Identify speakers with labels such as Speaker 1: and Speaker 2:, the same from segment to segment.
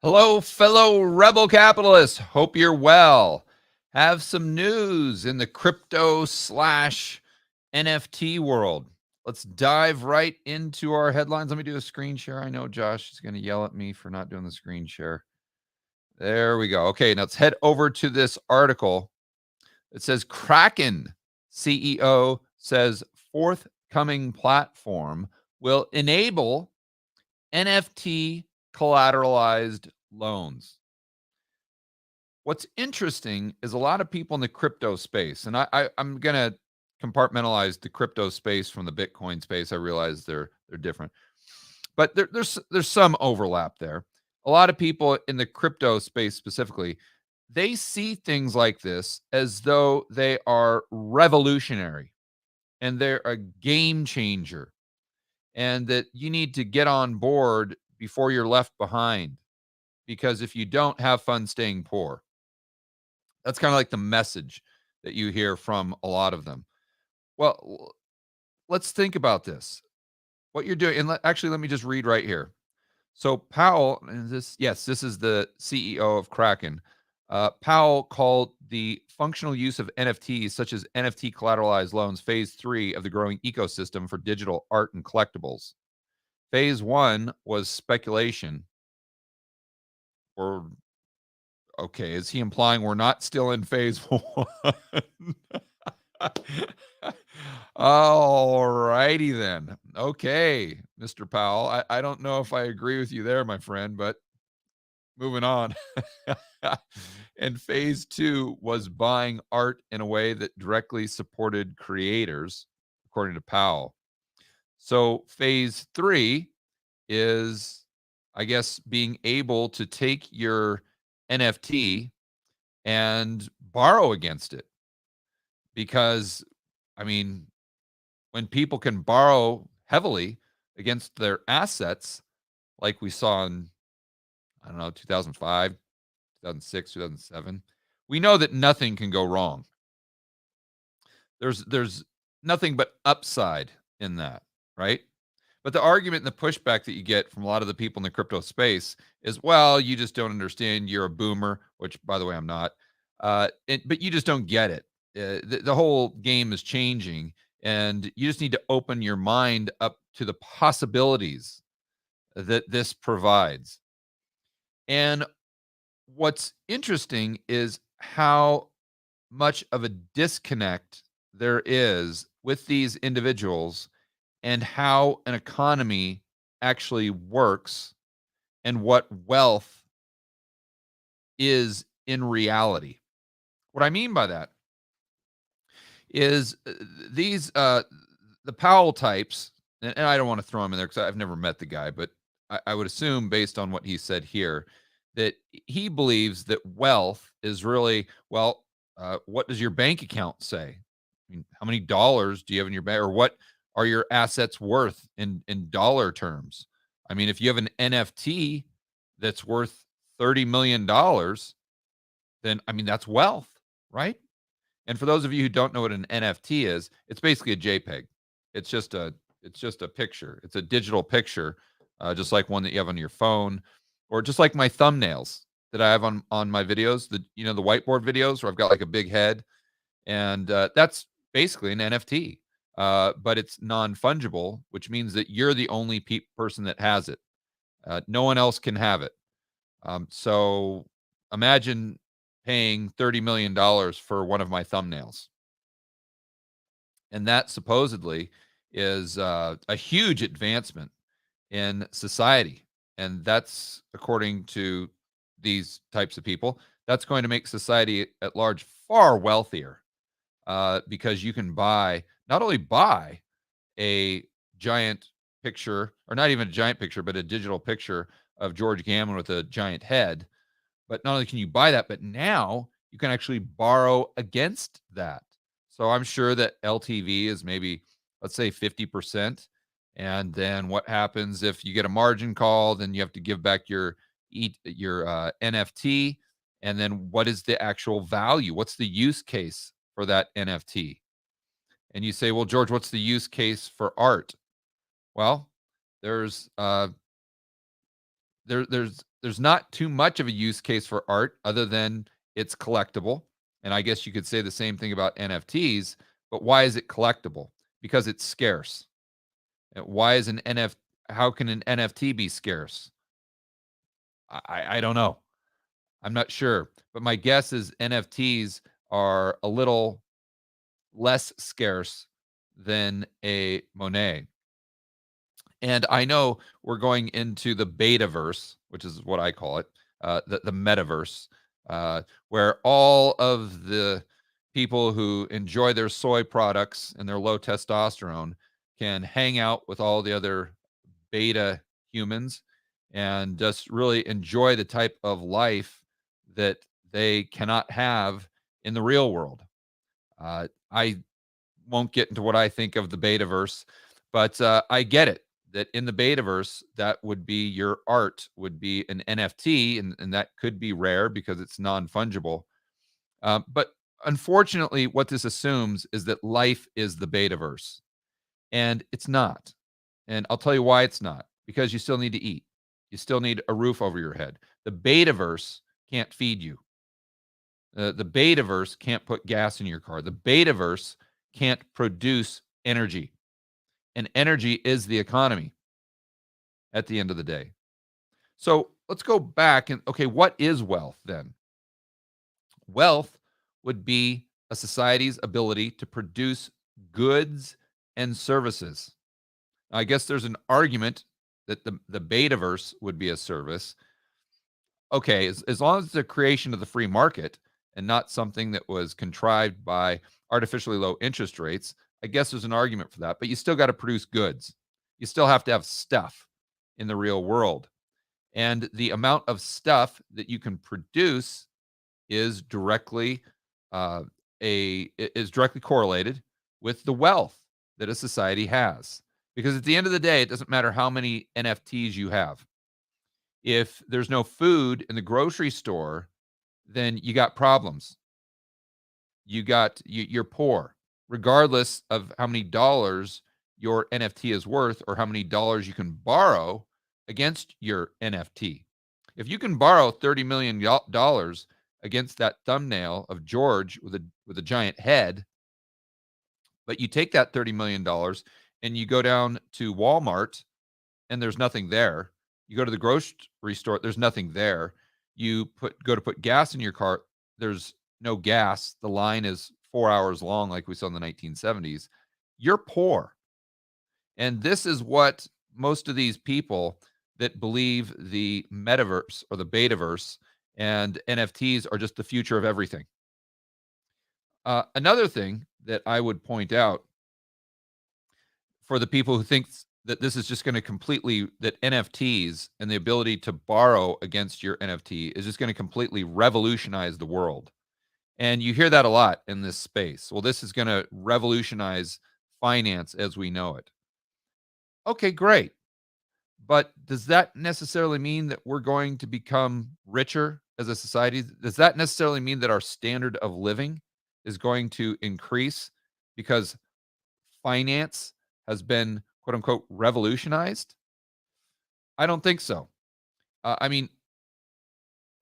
Speaker 1: Hello, fellow rebel capitalists. Hope you're well. Have some news in the crypto slash NFT world. Let's dive right into our headlines. Let me do a screen share. I know Josh is going to yell at me for not doing the screen share. There we go. Okay, now let's head over to this article. It says Kraken CEO says forthcoming platform will enable NFT collateralized loans. What's interesting is a lot of people in the crypto space, and I'm going to compartmentalize the crypto space from the Bitcoin space. I realize they're different, but there's some overlap there. A lot of people in the crypto space specifically, they see things like this as though they are revolutionary and they're a game changer, and that you need to get on board before you're left behind, because if you don't, have fun staying poor. That's kind of like the message that you hear from a lot of them. Well, let's think about this. What you're doing, and actually, let me just read right here. So Powell, and this is the CEO of Kraken. Powell called the functional use of NFTs, such as NFT collateralized loans, phase 3 of the growing ecosystem for digital art and collectibles. Phase 1 was speculation. Or, okay, is he implying we're not still in phase 1? All righty then. Okay, Mr. Powell. I don't know if I agree with you there, my friend, but moving on. And phase 2 was buying art in a way that directly supported creators, according to Powell. So phase 3 is, I guess, being able to take your NFT and borrow against it. Because, I mean, when people can borrow heavily against their assets, like we saw in, I don't know, 2005, 2006, 2007, we know that nothing can go wrong. There's nothing but upside in that, right? But the argument and the pushback that you get from a lot of the people in the crypto space is, well, you just don't understand. You're a boomer, which, by the way, I'm not. But you just don't get it. The whole game is changing, and you just need to open your mind up to the possibilities that this provides. And what's interesting is how much of a disconnect there is with these individuals and how an economy actually works and what wealth is in reality. What I mean by that is these the Powell types, and I don't want to throw him in there because I've never met the guy, but I would assume, based on what he said here, that he believes that wealth is really, well, what does your bank account say? I mean, how many dollars do you have in your bank, or what are your assets worth in dollar terms? I mean, if you have an NFT that's worth $30 million, then, I mean, that's wealth, right? And for those of you who don't know what an NFT is, it's basically a JPEG. It's just a picture. It's a digital picture, just like one that you have on your phone, or just like my thumbnails that I have on my videos. The the whiteboard videos where I've got like a big head, and that's basically an NFT. But it's non-fungible, which means that you're the only person that has it. No one else can have it. So imagine paying $30 million for one of my thumbnails. And that supposedly is a huge advancement in society. And that's, according to these types of people, that's going to make society at large far wealthier, because you can not only buy a giant picture, or not even a giant picture, but a digital picture of George Gammon with a giant head. But not only can you buy that, but now you can actually borrow against that. So I'm sure that LTV is maybe, let's say, 50%. And then what happens if you get a margin call? Then you have to give back your NFT. And then what is the actual value? What's the use case for that NFT? And you say, well, George, what's the use case for art? Well, there's there's not too much of a use case for art other than it's collectible. And I guess you could say the same thing about NFTs, but why is it collectible? Because it's scarce. And why is an NFT how can an NFT be scarce? I don't know. I'm not sure. But my guess is NFTs are a little less scarce than a Monet. And I know we're going into the betaverse, which is what I call it, the metaverse, where all of the people who enjoy their soy products and their low testosterone can hang out with all the other beta humans and just really enjoy the type of life that they cannot have in the real world. I won't get into what I think of the betaverse, but I get it that in the betaverse, that would be your art would be an NFT, and that could be rare because it's non fungible. But unfortunately, what this assumes is that life is the betaverse, and it's not. And I'll tell you why it's not, because you still need to eat. You still need a roof over your head. The betaverse can't feed you. The betaverse can't put gas in your car. The betaverse can't produce energy. And energy is the economy at the end of the day. So let's go back and okay, what is wealth then? Wealth would be a society's ability to produce goods and services. I guess there's an argument that the betaverse would be a service. Okay, as long as it's a creation of the free market and not something that was contrived by artificially low interest rates, I guess there's an argument for that. But you still got to produce goods. You still have to have stuff in the real world. And the amount of stuff that you can produce is directly is directly correlated with the wealth that a society has. Because at the end of the day, it doesn't matter how many NFTs you have. If there's no food in the grocery store, then you got problems. You're poor, regardless of how many dollars your NFT is worth or how many dollars you can borrow against your NFT. If you can borrow $30 million against that thumbnail of George with a giant head, but you take that $30 million and you go down to Walmart and there's nothing there. You go to the grocery store, there's nothing there. You go to put gas in your car, there's no gas. The line is 4 hours long, like we saw in the 1970s. You're poor. And this is what most of these people that believe the metaverse or the betaverse and NFTs are just the future of everything. Another thing that I would point out for the people who think that this is just going to completely that NFTs and the ability to borrow against your NFT is just going to completely revolutionize the world. And you hear that a lot in this space. Well, this is going to revolutionize finance as we know it. Okay, great. But does that necessarily mean that we're going to become richer as a society? Does that necessarily mean that our standard of living is going to increase because finance has been quote unquote revolutionized? I don't think so. I mean,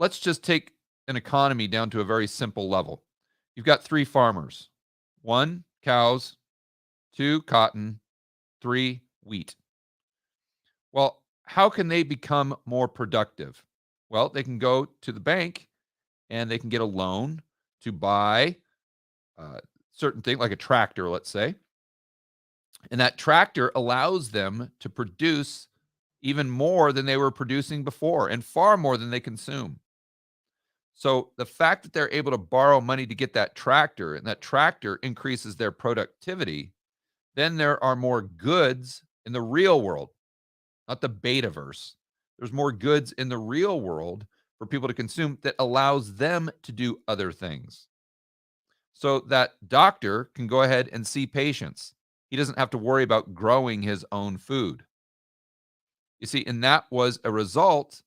Speaker 1: let's just take an economy down to a very simple level. You've got three farmers: one, cows; two, cotton; three, wheat. Well, how can they become more productive? Well, they can go to the bank and they can get a loan to buy certain thing like a tractor, let's say. And that tractor allows them to produce even more than they were producing before and far more than they consume. So the fact that they're able to borrow money to get that tractor and that tractor increases their productivity, then there are more goods in the real world, not the betaverse. There's more goods in the real world for people to consume that allows them to do other things. So that doctor can go ahead and see patients. He doesn't have to worry about growing his own food. You see, and that was a result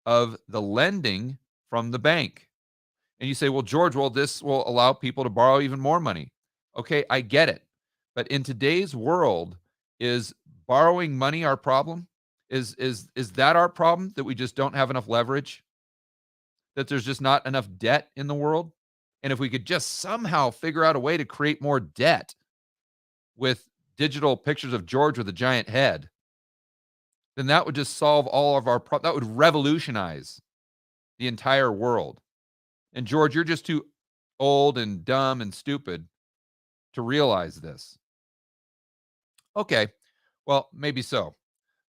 Speaker 1: of the lending from the bank. And you say, well, George, well, this will allow people to borrow even more money. Okay, I get it. But in today's world, is borrowing money our problem? Is that our problem, that we just don't have enough leverage? That there's just not enough debt in the world? And if we could just somehow figure out a way to create more debt with digital pictures of George with a giant head, then that would just solve all of our that would revolutionize the entire world. And George, you're just too old and dumb and stupid to realize this. Okay, well, maybe so.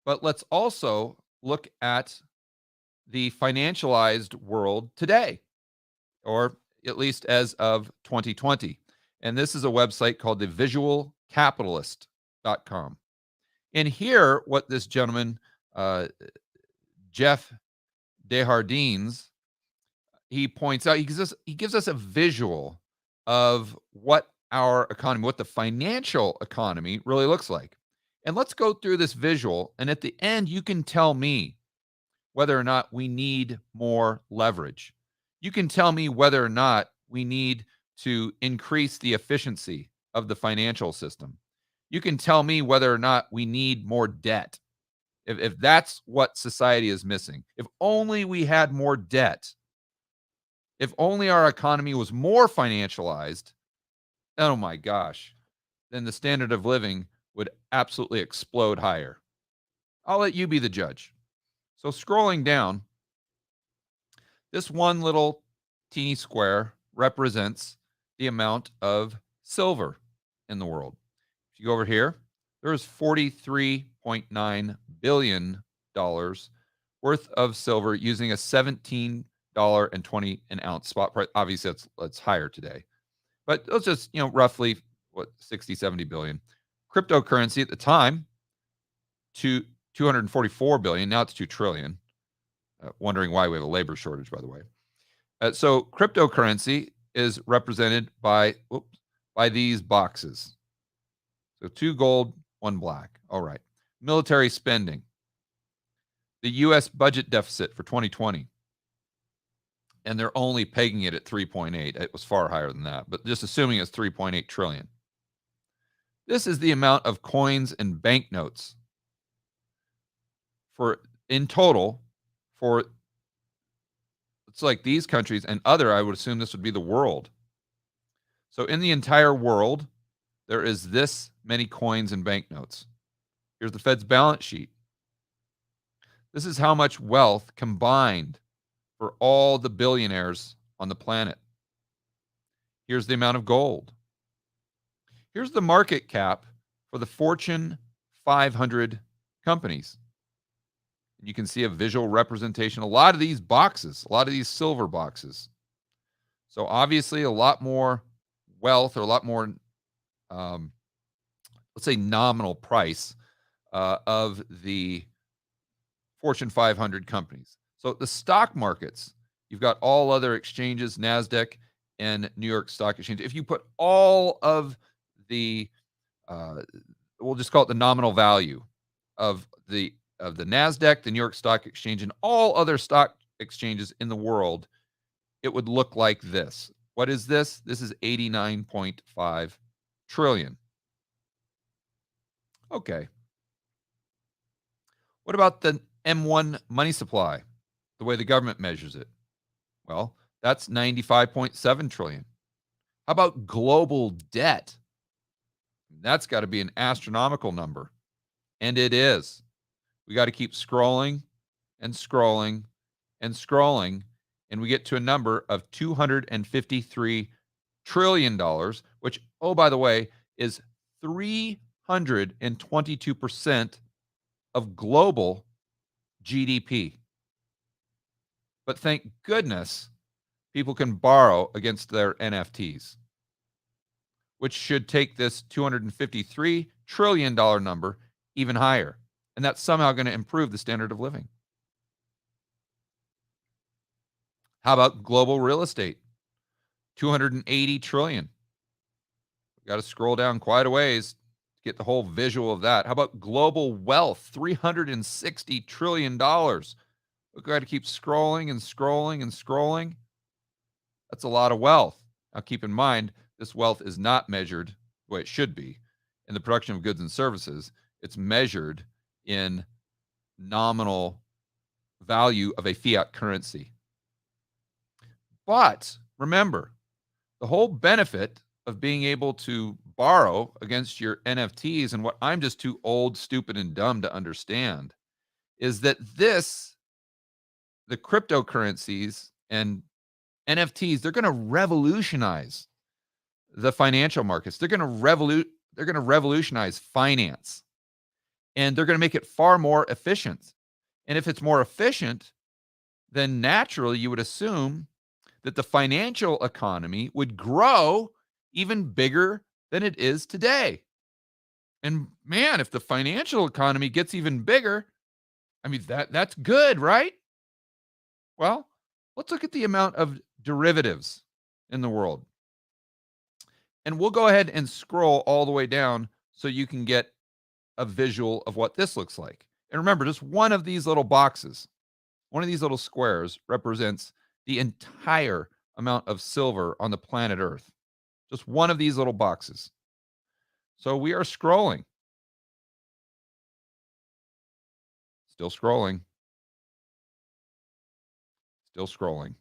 Speaker 1: But let's also look at the financialized world today, or at least as of 2020. And this is a website called the visualcapitalist.com. And here, what this gentleman, Jeff Desjardins, he points out, he gives us a visual of what our economy, what the financial economy really looks like. And let's go through this visual. And at the end, you can tell me whether or not we need more leverage. You can tell me whether or not we need to increase the efficiency of the financial system. You can tell me whether or not we need more debt. If that's what society is missing, if only we had more debt, if only our economy was more financialized, oh my gosh, then the standard of living would absolutely explode higher. I'll let you be the judge. So scrolling down, this one little teeny square represents the amount of silver in the world. If you go over here, there's $43.9 billion worth of silver using a $17.20 an ounce spot price. Obviously, that's higher today. But let's just, roughly, 60, 70 billion. Cryptocurrency at the time, to 244 billion. Now it's 2 trillion. Wondering why we have a labor shortage, by the way. So cryptocurrency is represented by these boxes. So 2 gold, 1 black. All right. Military spending. The U.S. budget deficit for 2020. And they're only pegging it at 3.8. It was far higher than that, but just assuming it's 3.8 trillion. This is the amount of coins and banknotes in total for, it's like these countries and other, I would assume this would be the world. So in the entire world, there is this many coins and banknotes. Here's the Fed's balance sheet. This is how much wealth combined for all the billionaires on the planet. Here's the amount of gold. Here's the market cap for the Fortune 500 companies. You can see a visual representation. A lot of these boxes, a lot of these silver boxes. So obviously a lot more wealth, or a lot more, let's say, nominal price of the Fortune 500 companies. So the stock markets, you've got all other exchanges, NASDAQ and New York Stock Exchange. If you put all of the, we'll just call it the nominal value of the NASDAQ, the New York Stock Exchange, and all other stock exchanges in the world, it would look like this. What is this? This is 89.5 trillion. Okay. What about the M1 money supply, the way the government measures it? Well, that's 95.7 trillion. How about global debt? That's got to be an astronomical number. And it is. We got to keep scrolling and scrolling and scrolling, and we get to a number of $253 trillion, which, oh, by the way, is 322% of global GDP. But thank goodness people can borrow against their NFTs, which should take this $253 trillion number even higher. And that's somehow going to improve the standard of living. How about global real estate? 280 trillion. We've got to scroll down quite a ways to get the whole visual of that. How about global wealth? $360 trillion. We've got to keep scrolling and scrolling and scrolling. That's a lot of wealth. Now, keep in mind, this wealth is not measured the way it should be in the production of goods and services. It's measured in nominal value of a fiat currency. But remember, the whole benefit of being able to borrow against your NFTs, and what I'm just too old, stupid, and dumb to understand, is that the cryptocurrencies and NFTs, they're going to revolutionize the financial markets. They're going to revolutionize finance, and they're going to make it far more efficient. And if it's more efficient, then naturally you would assume that the financial economy would grow even bigger than it is today. And man, if the financial economy gets even bigger, I mean that's good, right? Well, let's look at the amount of derivatives in the world. And we'll go ahead and scroll all the way down so you can get a visual of what this looks like. And remember, just one of these little boxes, one of these little squares represents the entire amount of silver on the planet Earth. Just one of these little boxes. So we are scrolling. Still scrolling. Still scrolling.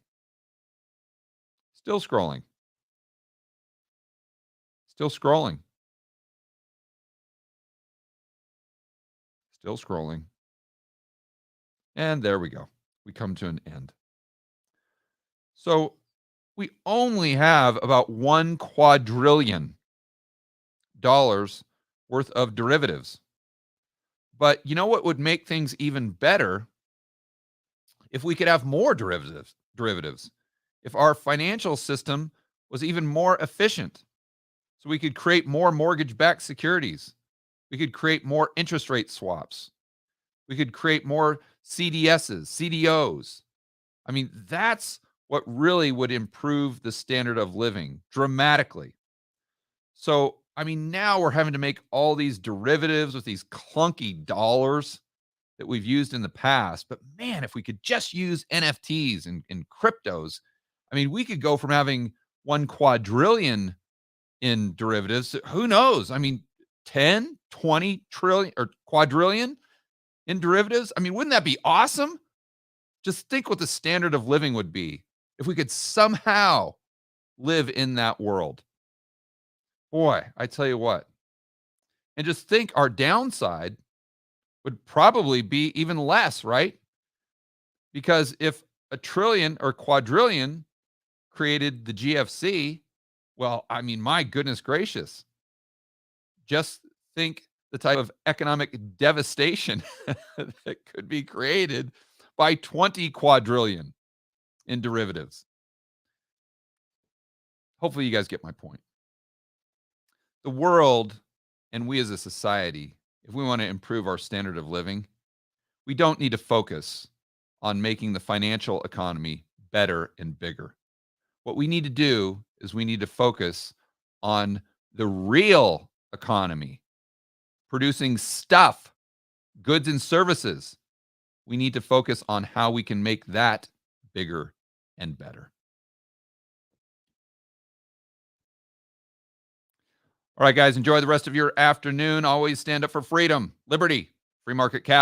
Speaker 1: Still scrolling. Still scrolling. Still scrolling. And there we go. We come to an end. So we only have about $1 quadrillion worth of derivatives. But you know what would make things even better? If we could have more derivatives. If our financial system was even more efficient. So we could create more mortgage-backed securities. We could create more interest rate swaps. We could create more CDSs, CDOs. I mean, that's what really would improve the standard of living dramatically. So, I mean, now we're having to make all these derivatives with these clunky dollars that we've used in the past. But man, if we could just use NFTs and cryptos, I mean, we could go from having 1 quadrillion in derivatives. Who knows? I mean, 10, 20 trillion or quadrillion in derivatives. I mean, wouldn't that be awesome? Just think what the standard of living would be if we could somehow live in that world. Boy, I tell you what. And just think our downside would probably be even less, right? Because if a trillion or quadrillion created the GFC, well, I mean, my goodness gracious. Just think the type of economic devastation that could be created by 20 quadrillion in derivatives. Hopefully you guys get my point. The world and we as a society, if we want to improve our standard of living, we don't need to focus on making the financial economy better and bigger. What we need to do is we need to focus on the real economy, producing stuff, goods and services. We need to focus on how we can make that bigger and better. All right, guys, enjoy the rest of your afternoon. Always stand up for freedom, liberty, free market capital.